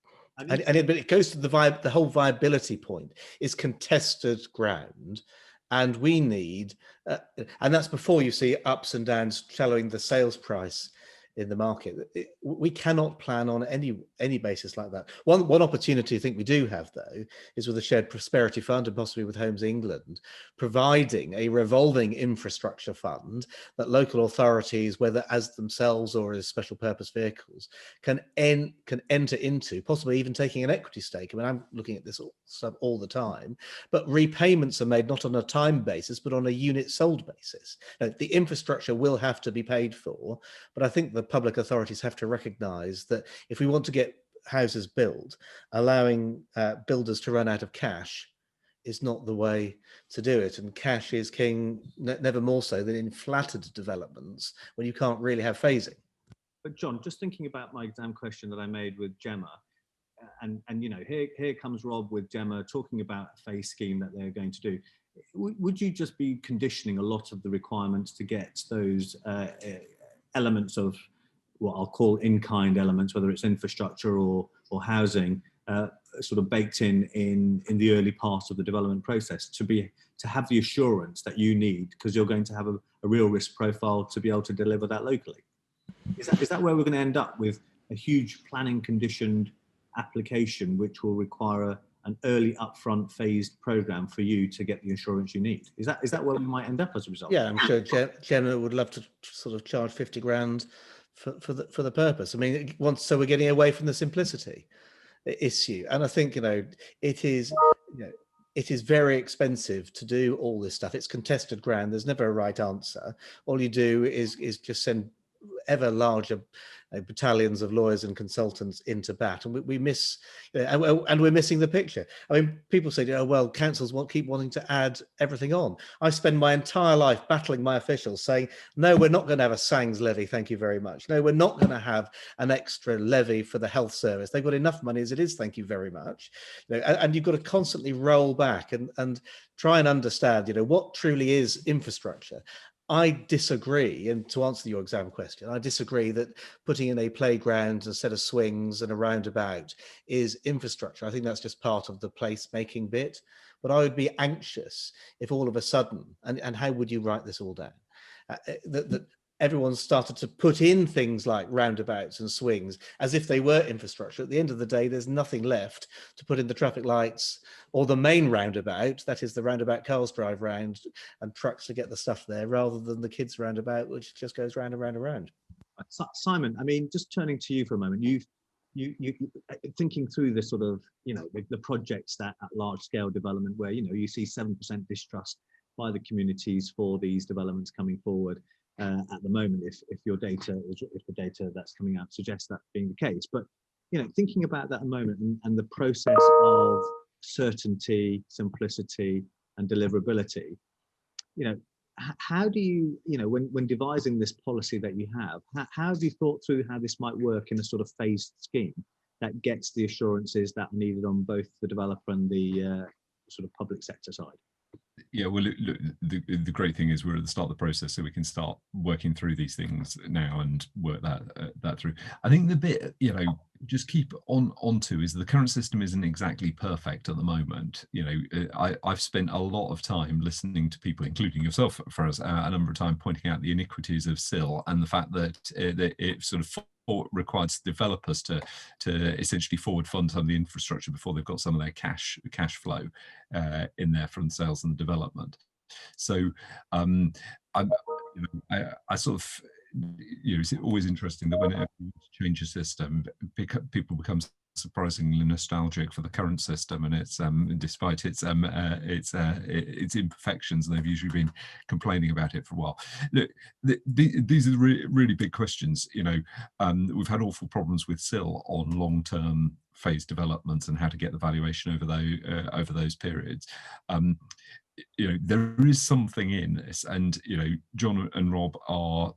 But it goes to the whole viability point is contested ground, and we need, and that's before you see ups and downs shallowing the sales price in the market. We cannot plan on any basis like that. One opportunity I think we do have, though, is with the Shared Prosperity Fund and possibly with Homes England, providing a revolving infrastructure fund that local authorities, whether as themselves or as special purpose vehicles, can enter into, possibly even taking an equity stake. I mean, I'm looking at this stuff all the time, but repayments are made not on a time basis, but on a unit sold basis. Now, the infrastructure will have to be paid for, but I think the public authorities have to recognise that if we want to get houses built, allowing builders to run out of cash is not the way to do it. And cash is king, never more so than in flattered developments when you can't really have phasing. But John, just thinking about my exam question that I made with Gemma, and you know, here comes Rob with Gemma talking about a phase scheme that they're going to do. Would you just be conditioning a lot of the requirements to get those elements of what I'll call in-kind elements, whether it's infrastructure or housing, sort of baked in the early part of the development process to have the assurance that you need, because you're going to have a real risk profile to be able to deliver that locally? Is that where we're going to end up with a huge planning conditioned application, which will require an early upfront phased program for you to get the assurance you need? Is that where we might end up as a result? Yeah, I'm sure Gemma would love to sort of charge 50 grand for the purpose. I mean, so we're getting away from the simplicity issue, and I think it is very expensive to do all this stuff. It's contested ground. There's never a right answer. All you do is just send ever larger battalions of lawyers and consultants into bat, and we miss, and we're missing the picture. I mean, people say, oh well, councils keep wanting to add everything on. I spend my entire life battling my officials saying, no, we're not going to have a SANGS levy, thank you very much. No, we're not going to have an extra levy for the health service. They've got enough money as it is, thank you very much. And you've got to constantly roll back and try and understand what truly is infrastructure. I disagree, and to answer your exam question, I disagree that putting in a playground, a set of swings and a roundabout is infrastructure. I think that's just part of the placemaking bit. But I would be anxious if all of a sudden, and how would you write this all down, that everyone started to put in things like roundabouts and swings as if they were infrastructure. At the end of the day, there's nothing left to put in the traffic lights or the main roundabout, that is the roundabout cars drive round and trucks to get the stuff there, rather than the kids roundabout, which just goes round and round and round. Simon, I mean, just turning to you for a moment, you thinking through this sort of, the projects that at large scale development where, you see 7% distrust by the communities for these developments coming forward. at the moment, if your data if the data that's coming out suggests that being the case. But thinking about that at the moment and the process of certainty, simplicity, and deliverability, how do you, when devising this policy that you have, how have you thought through how this might work in a sort of phased scheme that gets the assurances that are needed on both the developer and the sort of public sector side? Yeah, well, look, the great thing is we're at the start of the process, so we can start working through these things now and work that through. I think the bit, just keep onto is the current system isn't exactly perfect at the moment. I've spent a lot of time listening to people, including yourself, for us, a number of times pointing out the iniquities of SIL and the fact that it sort of requires developers to essentially forward fund some of the infrastructure before they've got some of their cash flow in there from the sales and the development. So I sort of, it's always interesting that whenever you change a system, people become surprisingly nostalgic for the current system, and it's despite its imperfections, they've usually been complaining about it for a while. Look, these are really big questions. We've had awful problems with SIL on long-term phase developments and how to get the valuation over those periods. There is something in this, and John and Rob are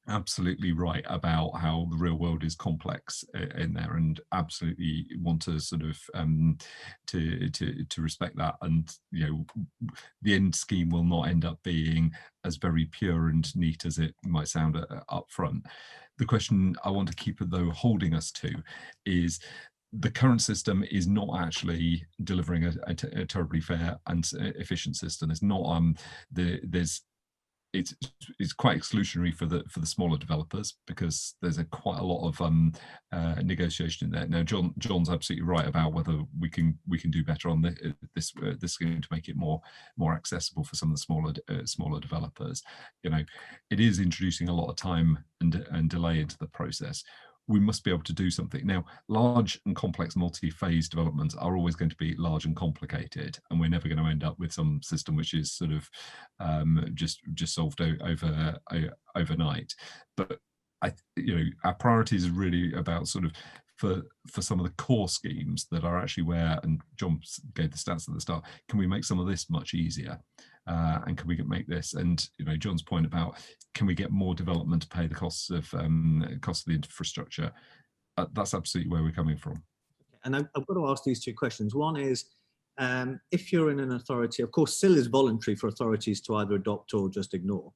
absolutely right about how the real world is complex in there, and absolutely want to sort of to respect that. And the end scheme will not end up being as very pure and neat as it might sound up front. The question I want to keep though holding us to is the current system is not actually delivering a terribly fair and efficient system. It's not it's quite exclusionary for the smaller developers, because there's quite a lot of negotiation in there. Now, John's absolutely right about whether we can do better on this scheme to make it more accessible for some of the smaller developers. It is introducing a lot of time and delay into the process. We must be able to do something. Now, large and complex multi-phase developments are always going to be large and complicated, and we're never going to end up with some system which is sort of just solved overnight. But our priorities are really about sort of for some of the core schemes that are actually where, and John gave the stats at the start, can we make some of this much easier? And can we make this, and John's point about, can we get more development to pay the costs of the infrastructure? That's absolutely where we're coming from. And I've got to ask these two questions. One is, if you're in an authority, of course, SIL is voluntary for authorities to either adopt or just ignore.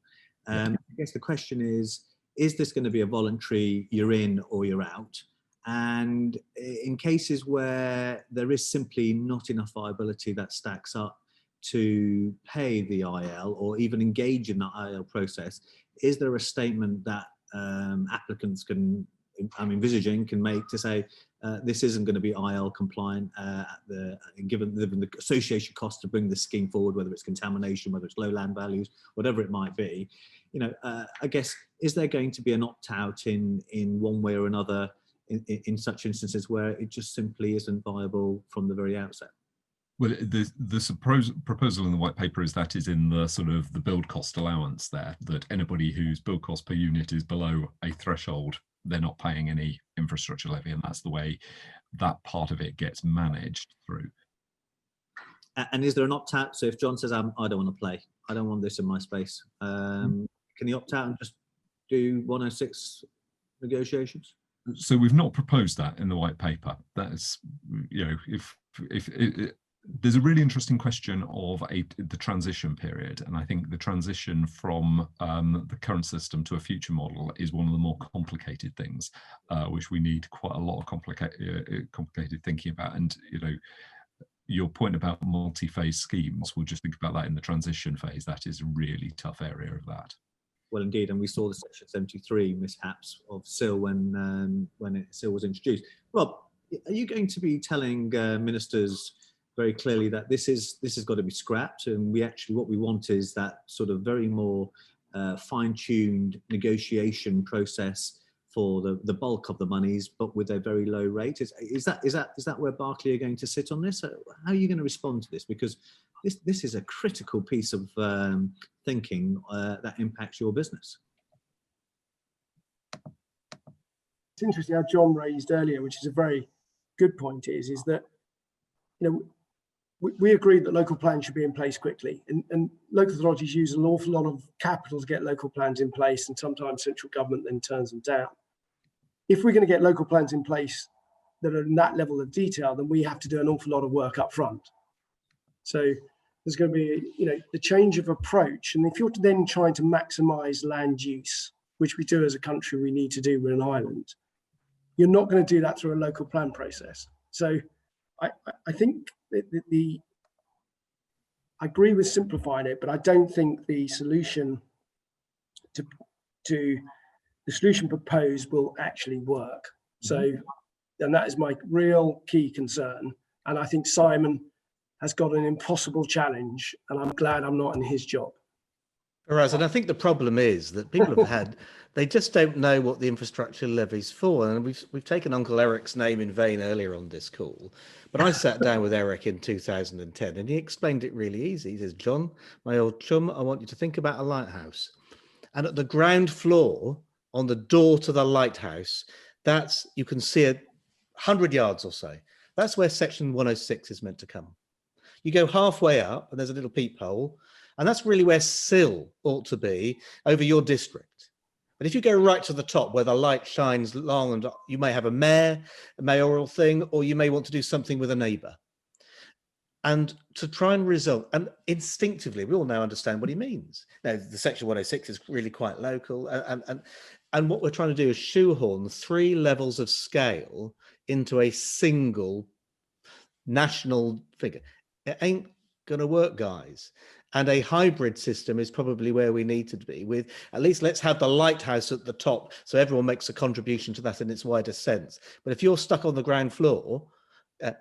I guess the question is this going to be a voluntary, you're in or you're out? And in cases where there is simply not enough viability that stacks up to pay the IL or even engage in that IL process, is there a statement that applicants can, I'm envisaging, can make to say this isn't going to be IL compliant given the association cost to bring the scheme forward, whether it's contamination, whether it's low land values, whatever it might be? I guess, is there going to be an opt-out in one way or another in such instances where it just simply isn't viable from the very outset? Well, the proposal in the white paper is in the sort of the build cost allowance there, that anybody whose build cost per unit is below a threshold, they're not paying any infrastructure levy, and that's the way that part of it gets managed through. And is there an opt-out? So if John says, I don't want to play, I don't want this in my space, can he opt out and just do 106 negotiations? So we've not proposed that in the white paper. That is, if there's a really interesting question of the transition period, and I think the transition from the current system to a future model is one of the more complicated things, which we need quite a lot of complicated thinking about. And your point about multi-phase schemes, we'll just think about that in the transition phase. That is a really tough area of that. Well, indeed, and we saw the Section 73 mishaps of SIL when SIL was introduced. Rob, are you going to be telling ministers very clearly that this has got to be scrapped, and what we want is that sort of very more fine-tuned negotiation process for the bulk of the monies, but with a very low rate? Is that where Berkeley are going to sit on this? How are you going to respond to this? Because this is a critical piece of thinking that impacts your business. it's interesting how John raised earlier, which is a very good point, is that, you know, we agree that local plans should be in place quickly, and local authorities use an awful lot of capital to get local plans in place, and sometimes central government then turns them down. If we're going to get local plans in place that are in that level of detail, then we have to do an awful lot of work up front. So there's going to be, you know, the change of approach, and if you're then trying to maximise land use, which we do as a country, we need to do, we're an island, you're not going to do that through a local plan process. So I think that I agree with simplifying it, but I don't think the solution to the solution proposed will actually work. So, and that is my real key concern. And I think Simon has got an impossible challenge, and I'm glad I'm not in his job. Whereas, and I think the problem is that people have had, they just don't know what the infrastructure levy's for. And we've taken Uncle Eric's name in vain earlier on this call, but I sat down with Eric in 2010 and he explained it really easy. He says, John, my old chum, I want you to think about a lighthouse. And at the ground floor, on the door to the lighthouse, that's, you can see it 100 yards or so. That's where section 106 is meant to come. You go halfway up and there's a little peephole, and that's really where sill ought to be over your district. But if you go right to the top where the light shines long, and you may have a mayoral thing, or you may want to do something with a neighbour. And to try and result, and instinctively, we all now understand what he means. Now, the section 106 is really quite local, and what we're trying to do is shoehorn 3 levels of scale into a single national figure. It ain't going to work, guys. And a hybrid system is probably where we need to be, with at least let's have the lighthouse at the top so everyone makes a contribution to that in its widest sense. But if you're stuck on the ground floor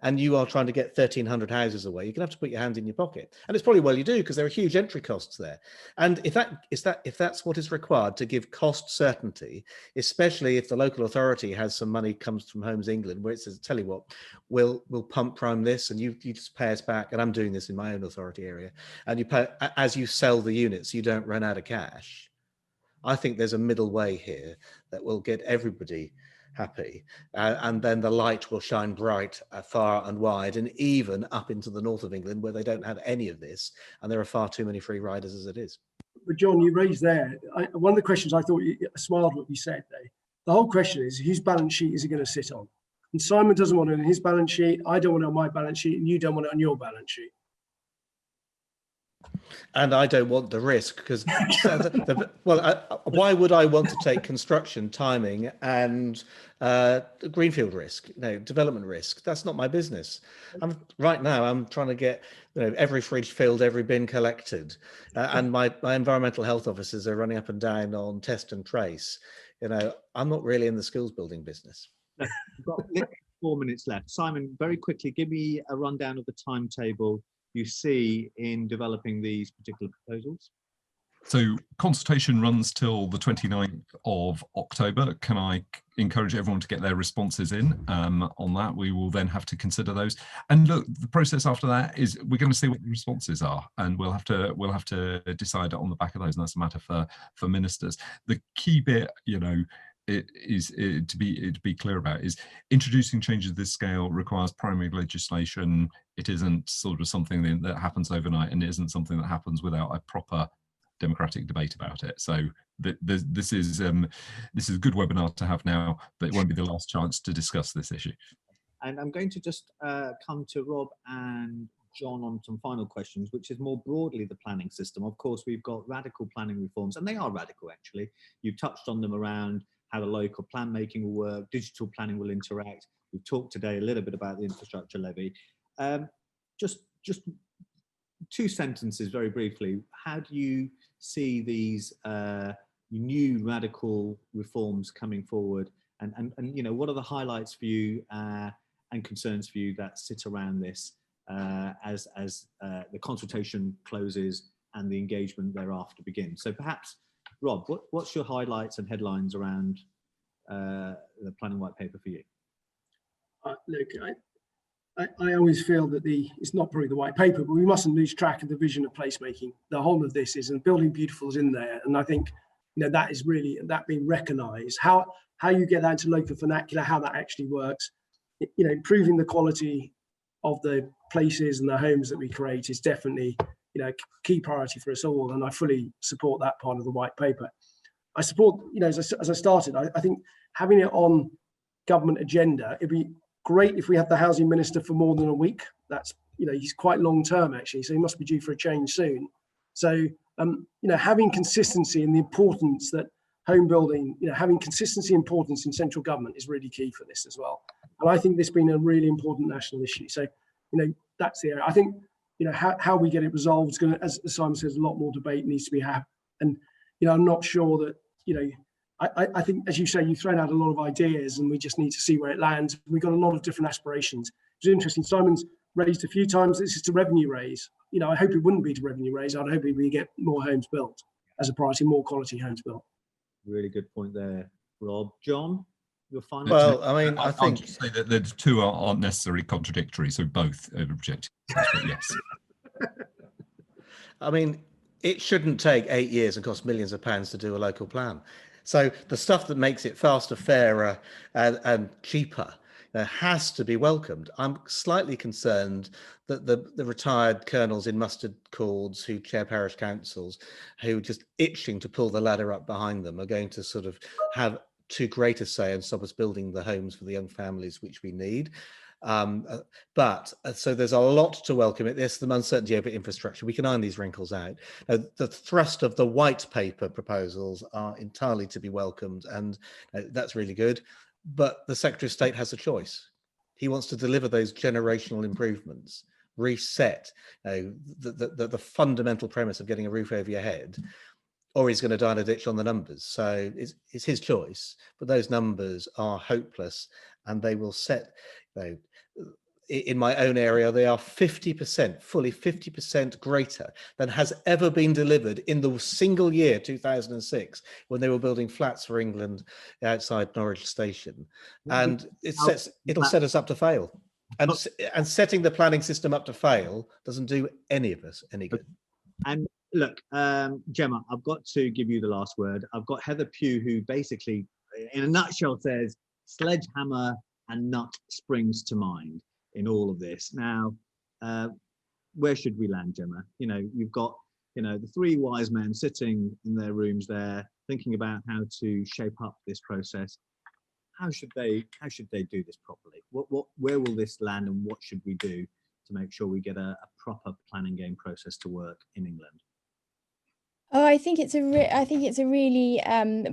and you are trying to get 1,300 houses away, you're gonna have to put your hand in your pocket. And it's probably well you do, because there are huge entry costs there. And if that's what is required to give cost certainty, especially if the local authority has some money comes from Homes England, where it says, tell you what, we'll pump prime this and you just pay us back. And I'm doing this in my own authority area. And you pay as you sell the units, you don't run out of cash. I think there's a middle way here that will get everybody happy, and then the light will shine bright far and wide, and even up into the north of England where they don't have any of this, and there are far too many free riders as it is. But John, you raised there, one of the questions I thought, I smiled what you said there. The whole question is, whose balance sheet is it going to sit on? And Simon doesn't want it on his balance sheet, I don't want it on my balance sheet, and you don't want it on your balance sheet. And I don't want the risk, because why would I want to take construction, timing, and greenfield risk, development risk? That's not my business. Right now I'm trying to get every fridge filled, every bin collected, and my environmental health officers are running up and down on test and trace. I'm not really in the skills building business. We've got 4 minutes left. Simon, very quickly, give me a rundown of the timetable you see in developing these particular proposals. So consultation runs till the 29th of October. Can I encourage everyone to get their responses in on that? We will then have to consider those. And look, the process after that is we're going to see what the responses are, and we'll have to decide on the back of those, and that's a matter for ministers. The key bit, to be clear about, is introducing changes of this scale requires primary legislation. It isn't sort of something that happens overnight, and it isn't something that happens without a proper democratic debate about it. So this is a good webinar to have now, but it won't be the last chance to discuss this issue. And I'm going to just come to Rob and John on some final questions, which is more broadly the planning system. Of course, we've got radical planning reforms, and they are radical actually. You've touched on them around how the local plan making will work, digital planning will interact. We've talked today a little bit about the infrastructure levy. Just 2 sentences very briefly. How do you see these new radical reforms coming forward, and what are the highlights for you and concerns for you that sit around this as the consultation closes and the engagement thereafter begins? So perhaps, Rob, what's your highlights and headlines around the planning white paper for you? Look, I always feel that it's not probably the white paper, but we mustn't lose track of the vision of placemaking. The whole of this is, and building beautiful is in there, and I think that is really that being recognised. How how you get that into local vernacular, how that actually works, you know, improving the quality of the places and the homes that we create is definitely, you know, key priority for us all. And I fully support that part of the white paper. I support, you know, as I started, I think having it on government agenda, it'd be great if we had the housing minister for more than a week. That's, you know, he's quite long term actually, so he must be due for a change soon. So, you know, having consistency and the importance that home building, you know, having consistency and importance in central government is really key for this as well. And I think this has been a really important national issue. So, you know, that's the area. I think, you know, how we get it resolved is going to, as Simon says, a lot more debate needs to be had. And, you know, I'm not sure that, you know, I think, as you say, you've thrown out a lot of ideas and we just need to see where it lands. We've got a lot of different aspirations. It's interesting. Simon's raised a few times, this is to revenue raise. You know, I hope it wouldn't be to revenue raise. I'd hope we get more homes built as a priority, more quality homes built. Really good point there, Rob. John, your final. Well, I mean, I think I'll just say that the two aren't necessarily contradictory, so both objectives. But yes. I mean, it shouldn't take 8 years and cost millions of pounds to do a local plan. So the stuff that makes it faster, fairer, and cheaper has to be welcomed. I'm slightly concerned that the retired colonels in mustard cords who chair parish councils, who are just itching to pull the ladder up behind them, are going to sort of have too great a say and stop us building the homes for the young families which we need. So there's a lot to welcome it. There's some uncertainty over infrastructure. We can iron these wrinkles out. The thrust of the white paper proposals are entirely to be welcomed, and that's really good. But the Secretary of State has a choice. He wants to deliver those generational improvements, reset the fundamental premise of getting a roof over your head, or he's going to die in a ditch on the numbers. So it's his choice, but those numbers are hopeless, and they will set, in my own area, they are 50%, fully 50% greater than has ever been delivered in the single year 2006 when they were building flats for England outside Norwich Station. And it'll set us up to fail. And setting the planning system up to fail doesn't do any of us any good. And look, Gemma, I've got to give you the last word. I've got Heather Pugh, who basically, in a nutshell, says sledgehammer and nut springs to mind in all of this. Now, where should we land, Gemma? You know, you've got, you know, the three wise men sitting in their rooms there, thinking about how to shape up this process. How should they do this properly? Where will this land, and what should we do to make sure we get a proper planning game process to work in England? Oh, I think it's a really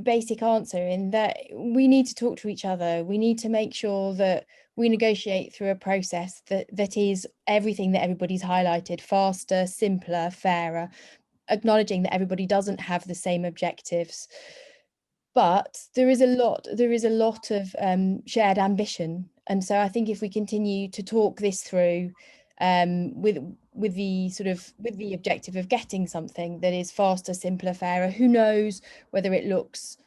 basic answer, in that we need to talk to each other. We need to make sure that we negotiate through a process that is everything that everybody's highlighted: faster, simpler, fairer, acknowledging that everybody doesn't have the same objectives. But there is a lot of shared ambition. And so I think if we continue to talk this through with the objective of getting something that is faster, simpler, fairer, who knows whether it looks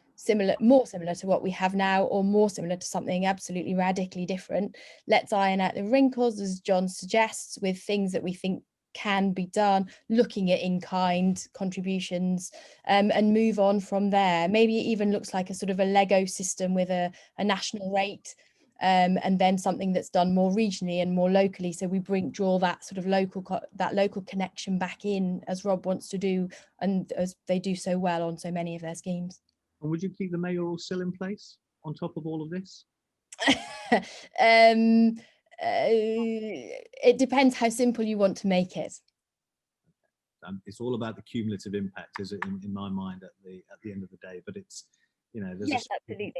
more similar to what we have now, or more similar to something absolutely radically different. Let's iron out the wrinkles, as John suggests, with things that we think can be done, looking at in-kind contributions, and move on from there. Maybe it even looks like a sort of a Lego system with a national rate, and then something that's done more regionally and more locally. So we draw that sort of local connection back in, as Rob wants to do, and as they do so well on so many of their schemes. And would you keep the mayoral still in place on top of all of this? It depends how simple you want to make it. It's all about the cumulative impact, is it, in my mind, at the end of the day? But it's, you know, there's absolutely,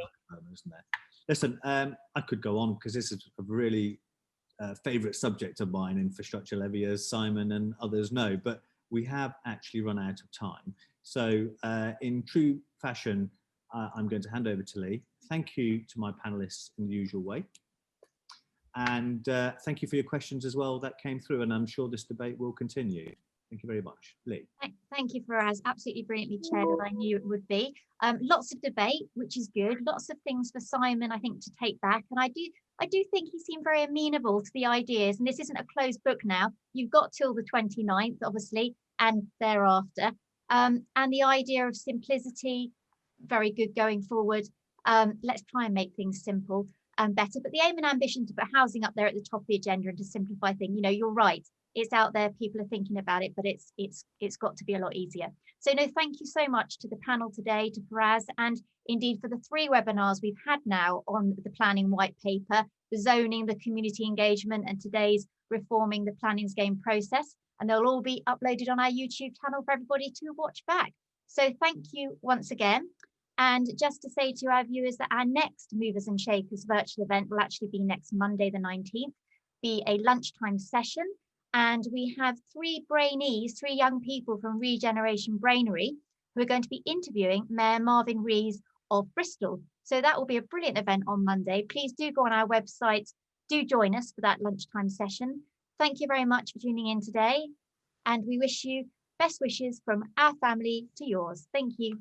isn't there? Listen, I could go on, because this is a really favourite subject of mine, infrastructure levy, as Simon and others know. But we have actually run out of time. So in true fashion, I'm going to hand over to Lee. Thank you to my panelists in the usual way. And thank you for your questions as well that came through. And I'm sure this debate will continue. Thank you very much. Lee. Thank you, Faraz. Absolutely brilliantly chaired, as I knew it would be. Lots of debate, which is good. Lots of things for Simon, I think, to take back. And I do think he seemed very amenable to the ideas. And this isn't a closed book now. You've got till the 29th, obviously, and thereafter. And the idea of simplicity, very good going forward. Let's try and make things simple and better. But the aim and ambition to put housing up there at the top of the agenda and to simplify things, you know, you're right. It's out there, people are thinking about it, but it's got to be a lot easier. So no, thank you so much to the panel today, to Faraz, and indeed for the 3 webinars we've had now on the planning white paper, the zoning, the community engagement, and today's reforming the planning game process. And they'll all be uploaded on our YouTube channel for everybody to watch back. So thank you once again. And just to say to our viewers that our next Movers and Shakers virtual event will actually be next Monday, the 19th, be a lunchtime session. And we have 3 brainees, 3 young people from Regeneration Brainery, who are going to be interviewing Mayor Marvin Rees of Bristol. So that will be a brilliant event on Monday. Please do go on our website, do join us for that lunchtime session. Thank you very much for tuning in today. And we wish you best wishes from our family to yours. Thank you.